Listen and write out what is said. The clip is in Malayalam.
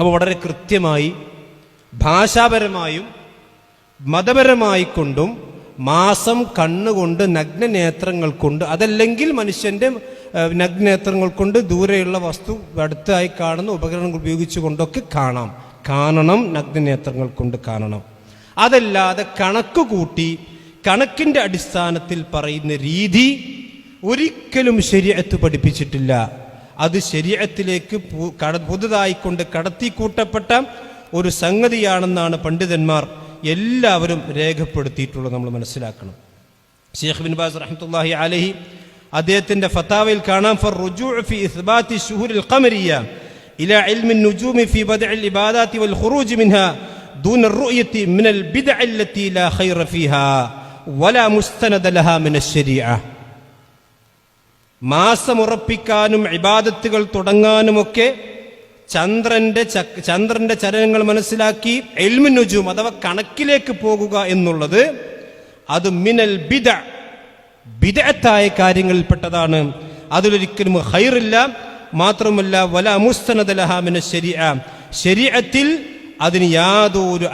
അപ്പോൾ വളരെ കൃത്യമായി ഭാഷാപരമായും മതപരമായി കൊണ്ടും മാസം കണ്ണുകൊണ്ട് നഗ്നനേത്രങ്ങൾ കൊണ്ട്, അതല്ലെങ്കിൽ മനുഷ്യന്റെ നഗ്നനേത്രങ്ങൾ കൊണ്ട് ദൂരെയുള്ള വസ്തു അടുത്തായി കാണുന്ന ഉപകരണങ്ങൾ ഉപയോഗിച്ചുകൊണ്ടൊക്കെ കാണണം, നഗ്നനേത്രങ്ങൾ കൊണ്ട് കാണണം. അതല്ലാതെ കണക്ക് കൂട്ടി കണക്കിന്റെ അടിസ്ഥാനത്തിൽ പറയുന്ന രീതി ഒരിക്കലും ശരീഅത്ത് പഠിപ്പിച്ചിട്ടില്ല. അത് ശരീഅത്തിലേക്ക് പുതുതായി കൊണ്ട് കടത്തിക്കൂട്ടപ്പെട്ട ഒരു സംഗതിയാണെന്നാണ് പണ്ഡിതന്മാർ എല്ലാവരും രേഖപ്പെടുത്തിയിട്ടുള്ളത്. നമ്മൾ മനസ്സിലാക്കണം. ശൈഖ് ബിൻ ബാസ് റഹ്മത്തുള്ളാഹി അലൈഹി അദ്ദേഹത്തിന്റെ ഫതാവയിൽ കാണാം, ഫർറുജൂഉ ഫി ഇസ്ബാത്തി ശുഹൂരിൽ ഖമരിയ്യ ഇലാ ഇൽമി النجوم في بدء العبادات والخروج منها دون الرؤية من البدع التي لا خير فيها ولا مستند لها من الشريعة. മാസമുറപ്പിക്കാനും ഇബാദത്തുകൾ തുടങ്ങാനുമൊക്കെ ചന്ദ്രന്റെ ചലനങ്ങൾ മനസ്സിലാക്കി ഇൽമുൻ നുജൂം അഥവാ കണക്കിലേക്ക് പോകുക എന്നുള്ളത് അത് മിനൽ ബിദ്അത്തായ കാര്യങ്ങളിൽപ്പെട്ടതാണ്. അതിലൊരിക്കലും ഖൈറില്ല. മാത്രമല്ല വലാ മുസ്തനദ ലഹാ മിനശ് ശരീഅ, ശരീഅത്തിൽ അതിന് യാതൊരു